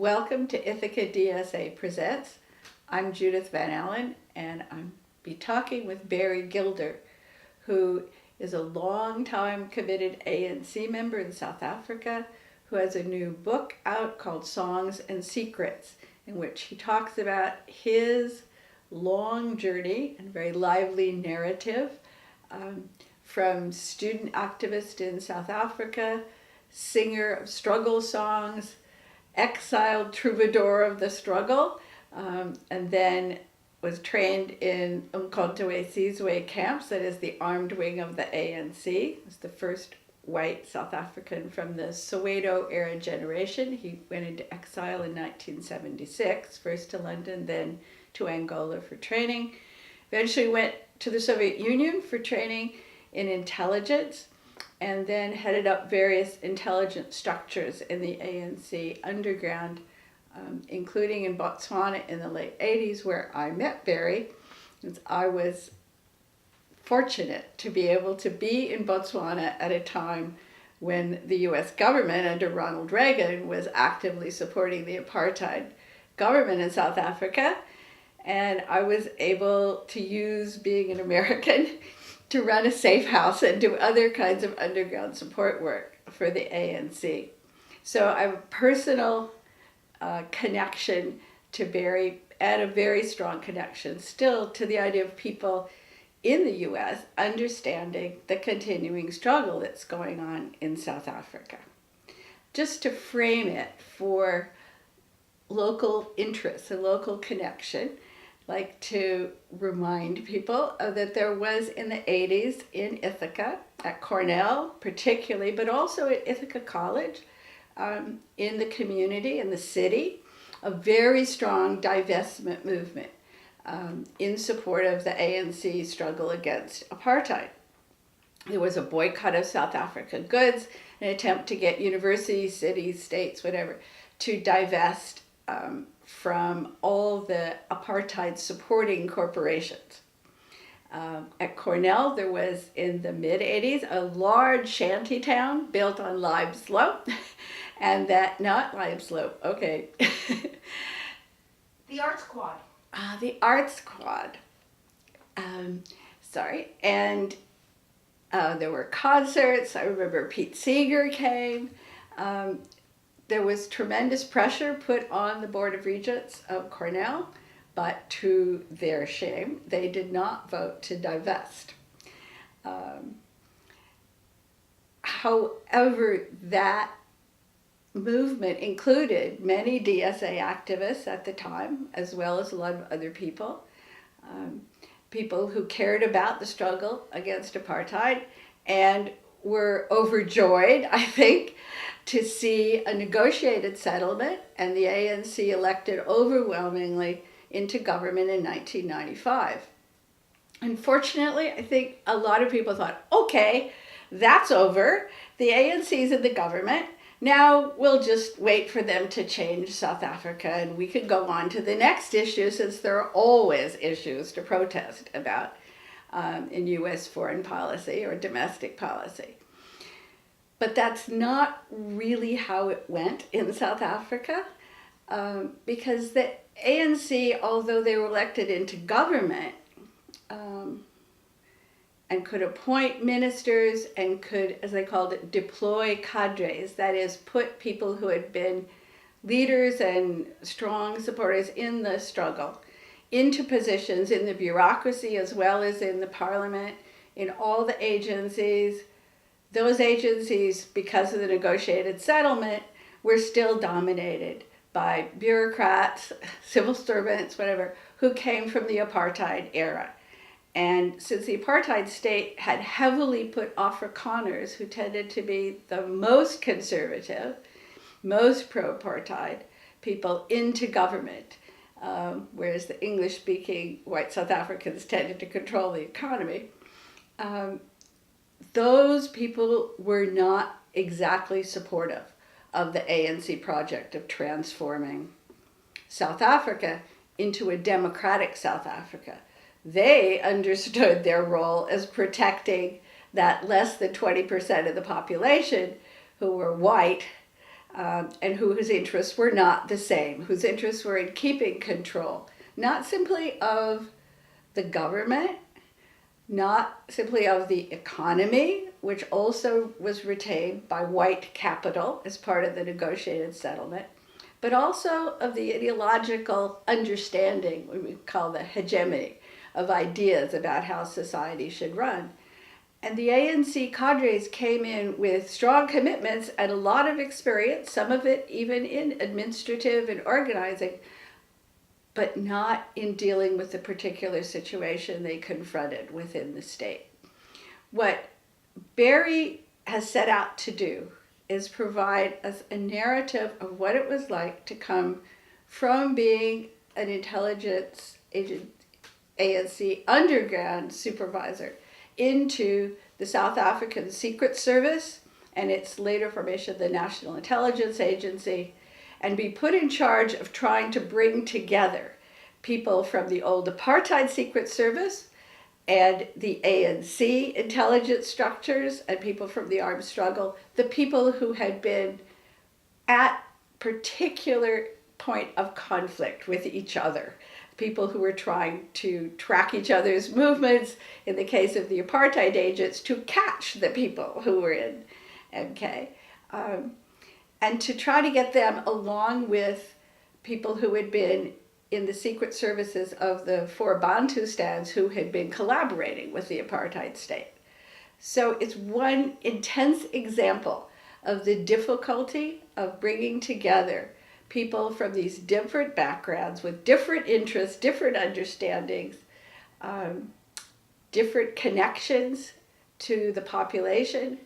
Welcome to Ithaca DSA Presents. I'm Judith Van Allen, and I'm be talking with Barry Gilder, who is a long-time committed ANC member in South Africa, who has a new book out called Songs and Secrets, in which he talks about his long journey and very lively narrative from student activist in South Africa, singer of struggle songs, exiled troubadour of the struggle, and then was trained in Umkhonto-we-Sizwe camps, that is the armed wing of the ANC. He was the first white South African from the Soweto era generation. He went into exile in 1976, first to London, then to Angola for training. Eventually went to the Soviet Union for training in intelligence, and then headed up various intelligence structures in the ANC underground, including in Botswana in the late 80s, where I met Barry. I was fortunate to be able to be in Botswana at a time when the US government under Ronald Reagan was actively supporting the apartheid government in South Africa. And I was able to use being an American to run a safe house and do other kinds of underground support work for the ANC. So I have a personal connection to Barry, and a very strong connection still to the idea of people in the US understanding the continuing struggle that's going on in South Africa. Just to frame it for local interests and local connection, like to remind people that there was in the 80s in Ithaca, at Cornell particularly, but also at Ithaca College, in the community, in the city, a very strong divestment movement in support of the ANC struggle against apartheid. There was a boycott of South African goods, an attempt to get universities, cities, states, whatever, to divest from all the apartheid supporting corporations. At Cornell, there was, in the mid-80s, a large shanty town built on lime slope, and that, not lime slope, okay. The Arts Quad. The Arts Quad. Sorry, and there were concerts. I remember Pete Seeger came. There was tremendous pressure put on the Board of Regents of Cornell, but to their shame, they did not vote to divest. However, that movement included many DSA activists at the time, as well as a lot of other people, people who cared about the struggle against apartheid and were overjoyed, I think, to see a negotiated settlement, and the ANC elected overwhelmingly into government in 1995. Unfortunately, I think a lot of people thought, okay, that's over. The ANC's in the government. Now we'll just wait for them to change South Africa and we could go on to the next issue, since there are always issues to protest about in US foreign policy or domestic policy. But that's not really how it went in South Africa, because the ANC, although they were elected into government and could appoint ministers and could, as they called it, deploy cadres, that is, put people who had been leaders and strong supporters in the struggle into positions in the bureaucracy as well as in the parliament, in all the agencies. Those agencies, because of the negotiated settlement, were still dominated by bureaucrats, civil servants, whatever, who came from the apartheid era. And since the apartheid state had heavily put Afrikaners, who tended to be the most conservative, most pro-apartheid people, into government, whereas the English-speaking white South Africans tended to control the economy, those people were not exactly supportive of the ANC project of transforming South Africa into a democratic South Africa. They understood their role as protecting that less than 20% of the population who were white and whose interests were not the same, whose interests were in keeping control, not simply of the government, not simply of the economy, which also was retained by white capital as part of the negotiated settlement, but also of the ideological understanding, what we call the hegemony, of ideas about how society should run. And the ANC cadres came in with strong commitments and a lot of experience, some of it even in administrative and organizing, but not in dealing with the particular situation they confronted within the state. What Barry has set out to do is provide us a narrative of what it was like to come from being an intelligence agent, ANC underground supervisor, into the South African Secret Service and its later formation, the National Intelligence Agency, and be put in charge of trying to bring together people from the old apartheid Secret Service and the ANC intelligence structures and people from the armed struggle, the people who had been at particular point of conflict with each other, people who were trying to track each other's movements, in the case of the apartheid agents, to catch the people who were in MK, and to try to get them along with people who had been in the secret services of the four Bantustans who had been collaborating with the apartheid state. So it's one intense example of the difficulty of bringing together people from these different backgrounds with different interests, different understandings, different connections to the population,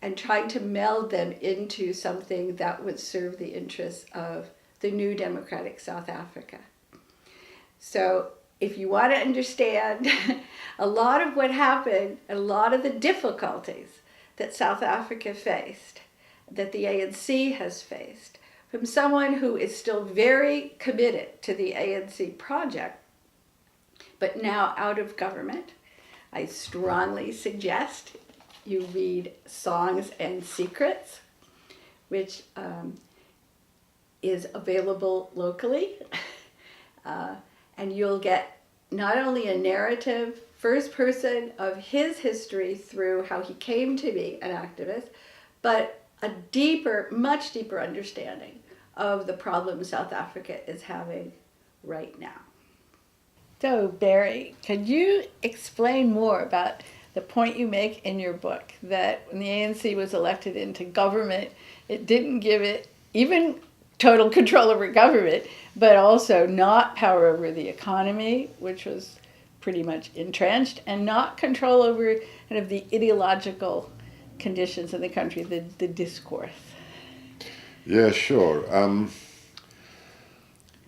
and trying to meld them into something that would serve the interests of the new democratic South Africa. So if you want to understand a lot of what happened, a lot of the difficulties that South Africa faced, that the ANC has faced, from someone who is still very committed to the ANC project, but now out of government, I strongly suggest you read Songs and Secrets, which is available locally. And you'll get not only a narrative, first person of his history through how he came to be an activist, but a deeper, much deeper understanding of the problem South Africa is having right now. So, Barry, could you explain more about the point you make in your book that when the ANC was elected into government, it didn't give it even total control over government, but also not power over the economy, which was pretty much entrenched, and not control over kind of the ideological conditions in the country, the discourse? Yeah, sure.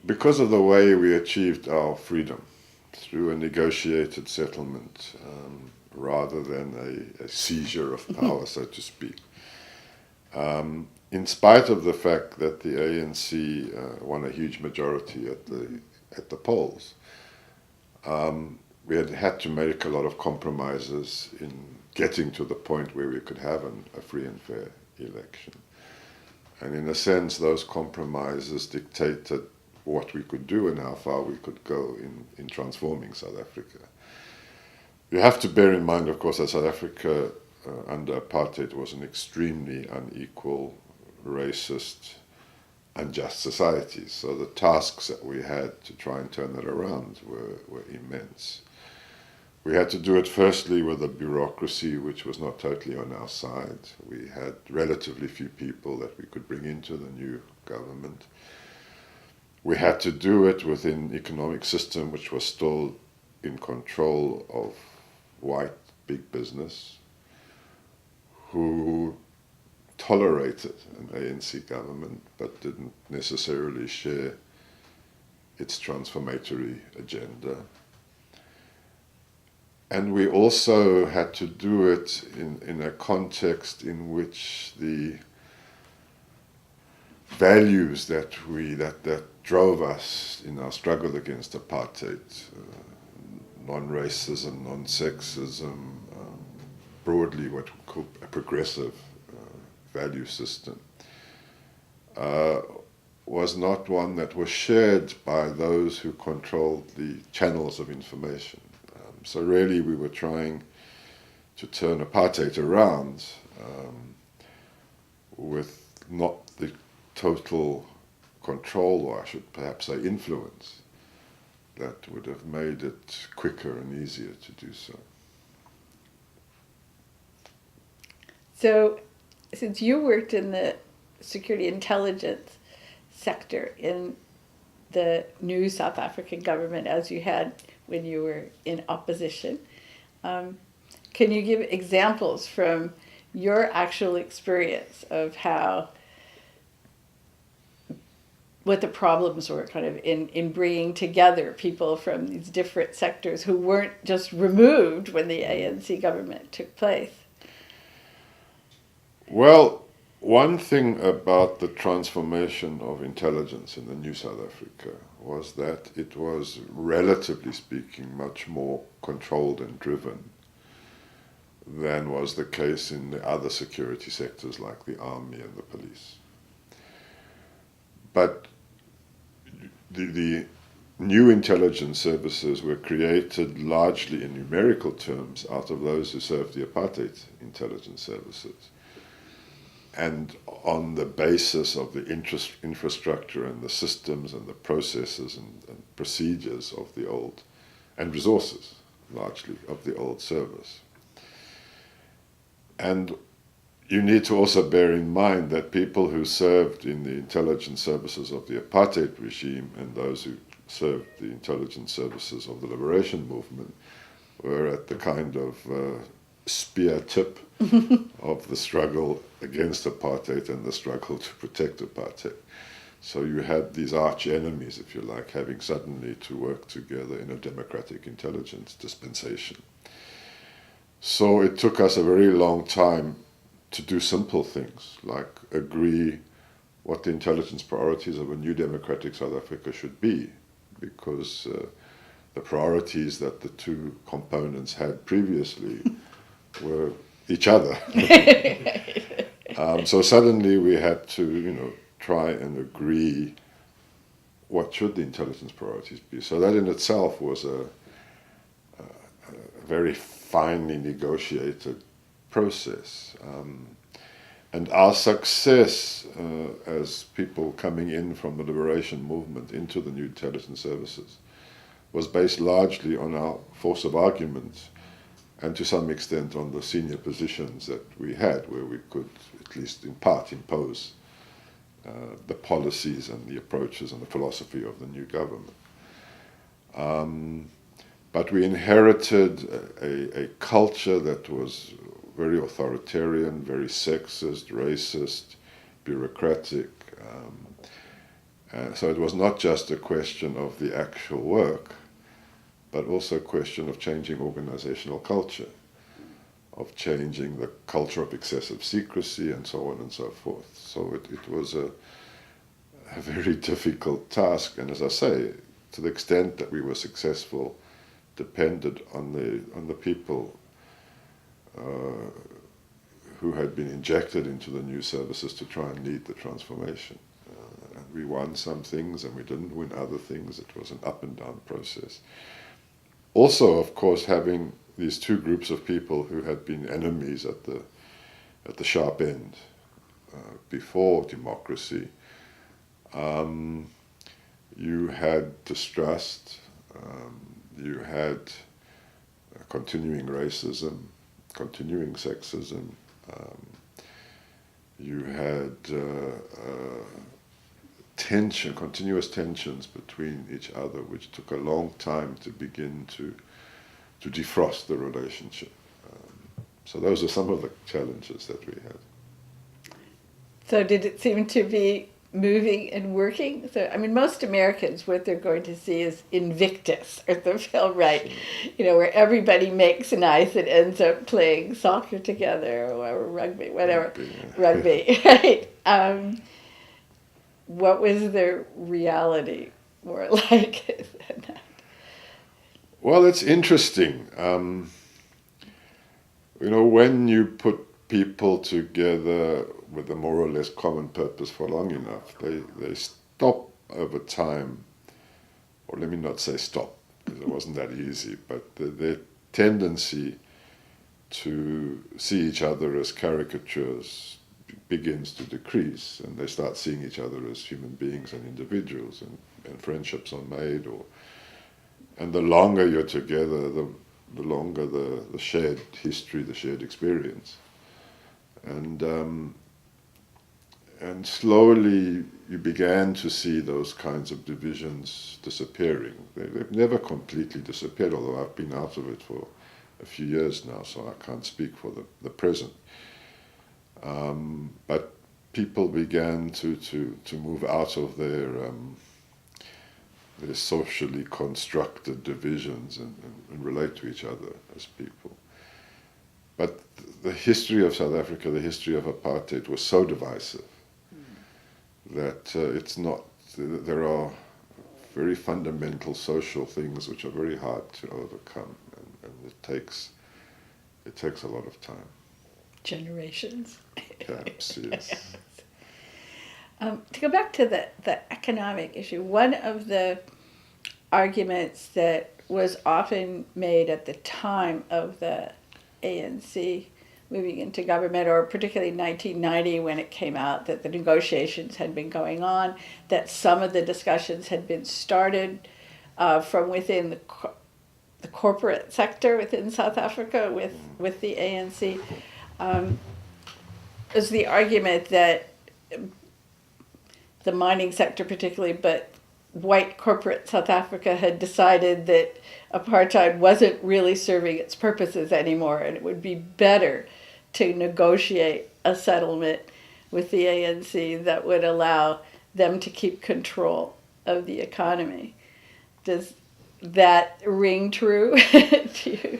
Because of the way we achieved our freedom through a negotiated settlement, rather than a seizure of power, so to speak. In spite of the fact that the ANC won a huge majority at the polls, we had to make a lot of compromises in getting to the point where we could have a free and fair election. And in a sense, those compromises dictated what we could do and how far we could go in transforming South Africa. You have to bear in mind, of course, that South Africa under apartheid was an extremely unequal, racist, unjust society. So the tasks that we had to try and turn that around were immense. We had to do it firstly with a bureaucracy which was not totally on our side. We had relatively few people that we could bring into the new government. We had to do it with an economic system which was still in control of white big business, who tolerated an ANC government but didn't necessarily share its transformatory agenda. And we also had to do it in a context in which the values that drove us in our struggle against apartheid, non-racism, non-sexism, broadly what we call a progressive value system, was not one that was shared by those who controlled the channels of information. So really we were trying to turn apartheid around with not the total control, or I should perhaps say influence, that would have made it quicker and easier to do so. So, since you worked in the security intelligence sector in the new South African government, as you had when you were in opposition, can you give examples from your actual experience of what the problems were kind of in bringing together people from these different sectors who weren't just removed when the ANC government took place? Well, one thing about the transformation of intelligence in the new South Africa was that it was, relatively speaking, much more controlled and driven than was the case in the other security sectors like the army and the police. But the new intelligence services were created largely in numerical terms out of those who served the apartheid intelligence services, and on the basis of the infrastructure and the systems and the processes and procedures of the old, and resources largely of the old service. And you need to also bear in mind that people who served in the intelligence services of the apartheid regime and those who served the intelligence services of the liberation movement were at the kind of spear tip of the struggle against apartheid and the struggle to protect apartheid. So you had these arch enemies, if you like, having suddenly to work together in a democratic intelligence dispensation. So it took us a very long time to do simple things, like agree what the intelligence priorities of a new democratic South Africa should be, because the priorities that the two components had previously were each other. So suddenly we had to, try and agree what should the intelligence priorities be. So that in itself was a very finely negotiated process. And our success as people coming in from the liberation movement into the new intelligence services was based largely on our force of argument, and to some extent on the senior positions that we had, where we could, at least in part, impose the policies and the approaches and the philosophy of the new government. But we inherited a culture that was very authoritarian, very sexist, racist, bureaucratic. So it was not just a question of the actual work, but also a question of changing organizational culture, of changing the culture of excessive secrecy, and so on and so forth. So it was a very difficult task, and as I say, to the extent that we were successful, depended on the people who had been injected into the new services to try and lead the transformation. And we won some things and we didn't win other things. It was an up and down process. Also, of course, having these two groups of people who had been enemies at the sharp end before democracy, you had distrust, you had continuing racism, continuing sexism, you had continuous tensions between each other, which took a long time to begin to defrost the relationship. So those are some of the challenges that we had. So did it seem to be moving and working? So, I mean, most Americans, what they're going to see is Invictus, or the film, right? Where everybody makes nice and ends up playing soccer together, or rugby, whatever. Rugby, right? What was the reality more like than that? Well, it's interesting. When you put people together with a more or less common purpose for long enough, they stop over time, or let me not say stop, because it wasn't that easy, but their tendency to see each other as caricatures begins to decrease, and they start seeing each other as human beings and individuals, and friendships are made, and the longer you're together, the longer the shared history, the shared experience. And slowly you began to see those kinds of divisions disappearing. They've never completely disappeared, although I've been out of it for a few years now, so I can't speak for the present. But people began to move out of their socially constructed divisions and relate to each other as people. But the history of South Africa, the history of apartheid, was so divisive that it's not. There are very fundamental social things which are very hard to overcome, and it takes a lot of time. Generations. Perhaps, yes. To go back to the economic issue, one of the arguments that was often made at the time of the ANC moving into government, or particularly 1990 when it came out that the negotiations had been going on, that some of the discussions had been started from within the corporate sector within South Africa with the ANC, is the argument that the mining sector particularly, but white corporate South Africa had decided that apartheid wasn't really serving its purposes anymore, and it would be better to negotiate a settlement with the ANC that would allow them to keep control of the economy. Does that ring true to you?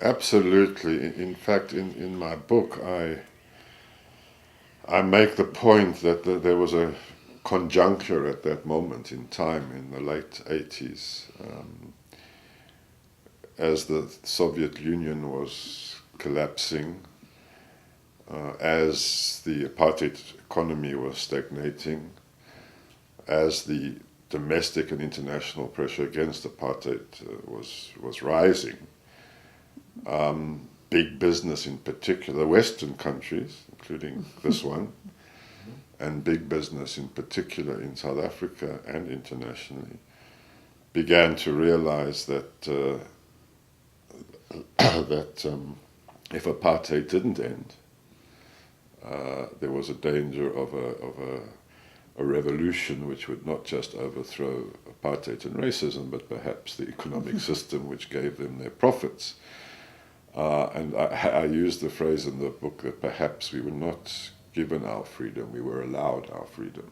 Absolutely. In fact, in my book, I make the point that there was a conjuncture at that moment in time in the late 80s, as the Soviet Union was collapsing, as the apartheid economy was stagnating, as the domestic and international pressure against apartheid was rising. Big business in particular, Western countries, including this one, and big business in particular in South Africa and internationally, began to realize that if apartheid didn't end, there was a danger of a revolution which would not just overthrow apartheid and racism, but perhaps the economic system which gave them their profits. And I used the phrase in the book that perhaps we were not given our freedom, we were allowed our freedom.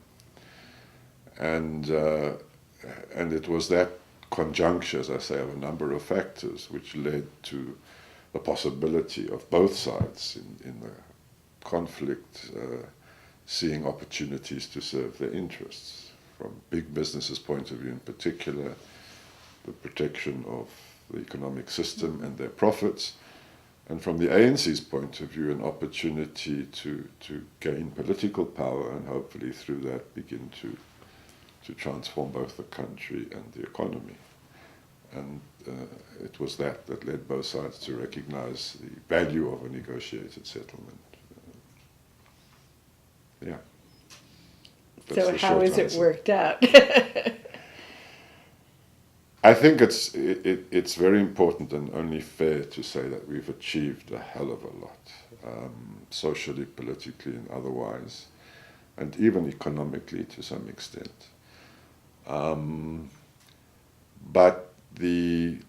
And it was that conjuncture, as I say, of a number of factors which led to the possibility of both sides in the conflict seeing opportunities to serve their interests. From big businesses' point of view in particular, the protection of the economic system and their profits, and from the ANC's point of view, an opportunity to gain political power and hopefully through that begin to transform both the country and the economy. And it was that led both sides to recognize the value of a negotiated settlement. Yeah. That's So how has it worked out? I think it's very important and only fair to say that we've achieved a hell of a lot, socially, politically, and otherwise, and even economically to some extent. But the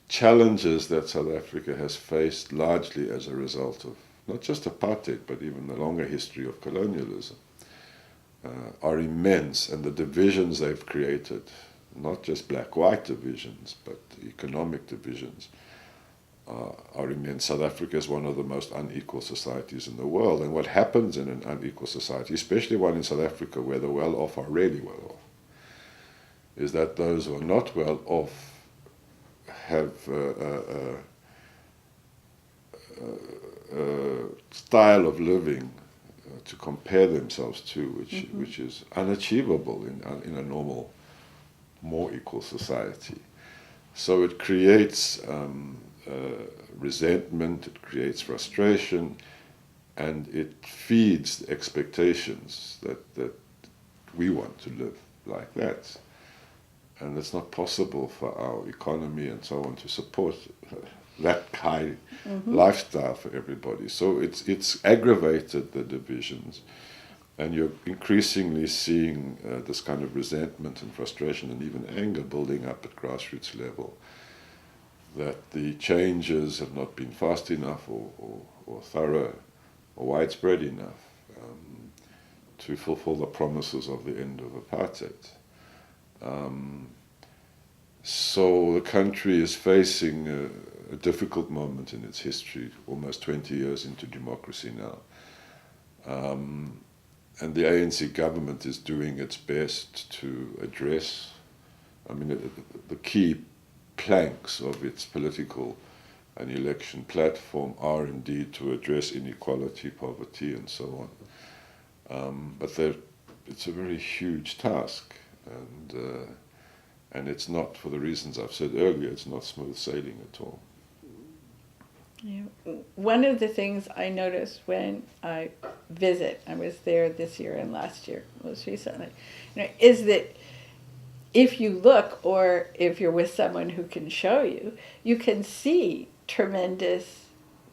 challenges that South Africa has faced largely as a result of not just apartheid, but even the longer history of colonialism, are immense, and the divisions they've created, not just black-white divisions, but economic divisions, are immense. South Africa is one of the most unequal societies in the world, and what happens in an unequal society, especially one in South Africa where the well-off are really well-off, is that those who are not well-off have a style of living to compare themselves to, which is unachievable in a normal, more equal society. So it creates resentment, it creates frustration, and it feeds the expectations that we want to live like that. And it's not possible for our economy and so on to support that high lifestyle for everybody. So it's aggravated the divisions, and you're increasingly seeing this kind of resentment and frustration and even anger building up at grassroots level, that the changes have not been fast enough or thorough or widespread enough to fulfill the promises of the end of apartheid. So the country is facing a difficult moment in its history, almost 20 years into democracy now. And the ANC government is doing its best to address, the key planks of its political and election platform are indeed to address inequality, poverty, and so on. But it's a very huge task, and it's not, for the reasons I've said earlier, it's not smooth sailing at all. Yeah. One of the things I noticed when I visit, I was there this year and last year, most recently, is that if you look, or if you're with someone who can show you, you can see tremendous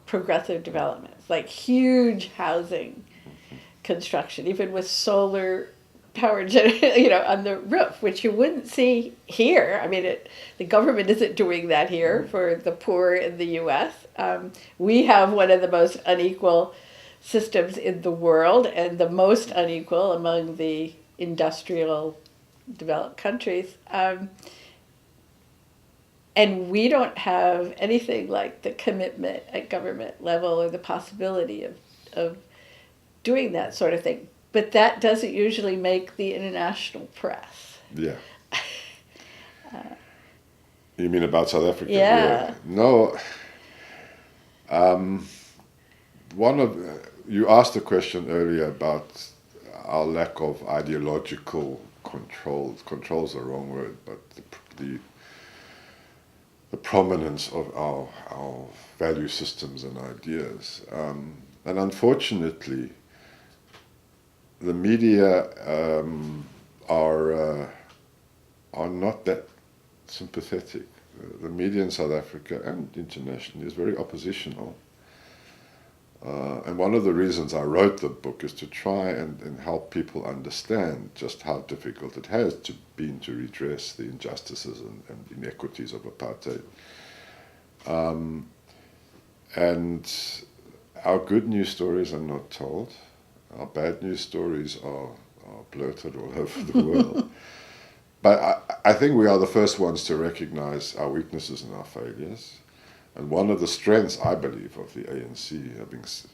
progressive developments, like huge housing construction, even with solar power on the roof, which you wouldn't see here. The government isn't doing that here for the poor in the U.S. We have one of the most unequal systems in the world, and the most unequal among the industrial developed countries. And we don't have anything like the commitment at government level or the possibility of doing that sort of thing. But that doesn't usually make the international press. Yeah. You mean about South Africa? Yeah. No. You asked a question earlier about our lack of ideological control. Control's the wrong word, but the prominence of our value systems and ideas. And unfortunately, the media are not that sympathetic. The media in South Africa and internationally is very oppositional. And one of the reasons I wrote the book is to try and help people understand just how difficult it has been to redress the injustices and inequities of apartheid. And our good news stories are not told. Our bad news stories are blurted all over the world. But I think we are the first ones to recognize our weaknesses and our failures. And one of the strengths, I believe, of the ANC,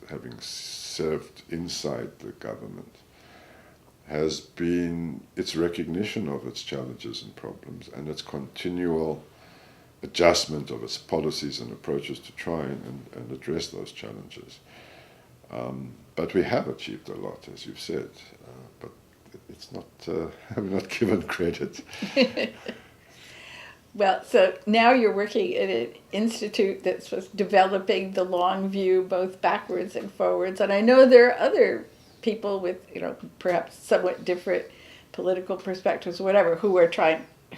having served inside the government, has been its recognition of its challenges and problems and its continual adjustment of its policies and approaches to try and address those challenges. But we have achieved a lot, as you've said, but it's not, we're not given credit. Well, so now you're working at an institute that's developing the long view, both backwards and forwards. And I know there are other people with, perhaps somewhat different political perspectives or whatever, who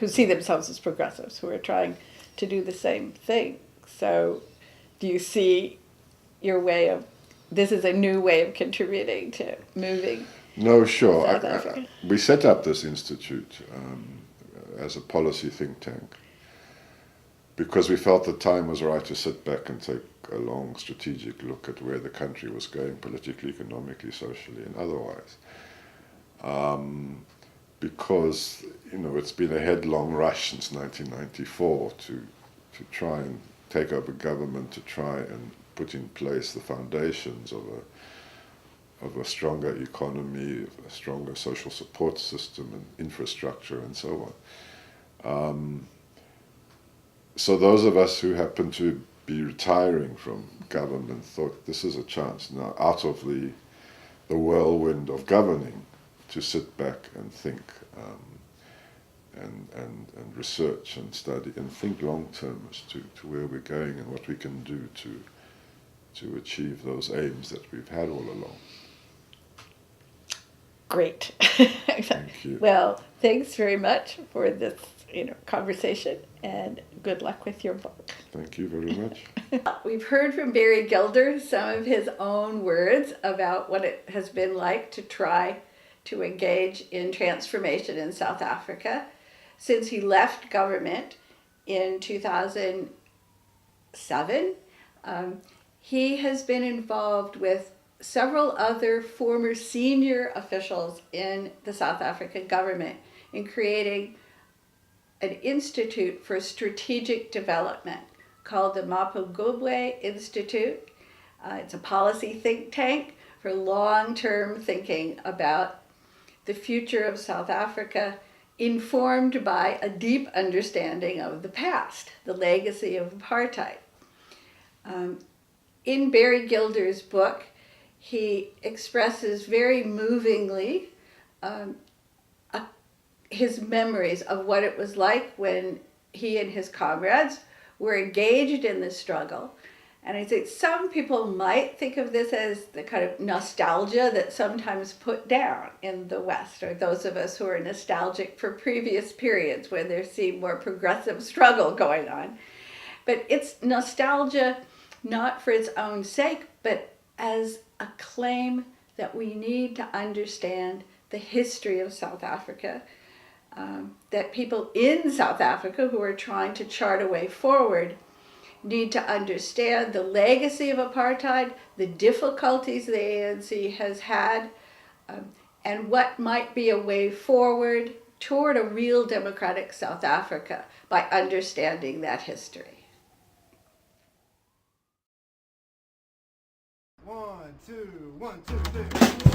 see themselves as progressives, who are trying to do the same thing. So do you see your this is a new way of contributing to moving? No, sure. South Africa? We set up this institute as a policy think tank because we felt the time was right to sit back and take a long strategic look at where the country was going politically, economically, socially, and otherwise. Because, it's been a headlong rush since 1994 to try and take over government, to try and put in place the foundations of a stronger economy, a stronger social support system and infrastructure and so on. So those of us who happen to be retiring from government thought this is a chance now out of the the whirlwind of governing to sit back and think and research and study and think long term as to where we're going and what we can do to achieve those aims that we've had all along. Great. Thank you. Well, thanks very much for this conversation, and good luck with your book. Thank you very much. We've heard from Barry Gilder some of his own words about what it has been like to try to engage in transformation in South Africa since he left government in 2007. He has been involved with several other former senior officials in the South African government in creating an institute for strategic development called the Mapungubwe Institute. It's a policy think tank for long-term thinking about the future of South Africa, informed by a deep understanding of the past, the legacy of apartheid. In Barry Gilder's book, he expresses very movingly his memories of what it was like when he and his comrades were engaged in the struggle. And I think some people might think of this as the kind of nostalgia that's sometimes put down in the West, or those of us who are nostalgic for previous periods where there seemed more progressive struggle going on. But it's nostalgia not for its own sake, but as a claim that we need to understand the history of South Africa, that people in South Africa who are trying to chart a way forward need to understand the legacy of apartheid, the difficulties the ANC has had, and what might be a way forward toward a real democratic South Africa by understanding that history. 1, 2, 1, 2, 3.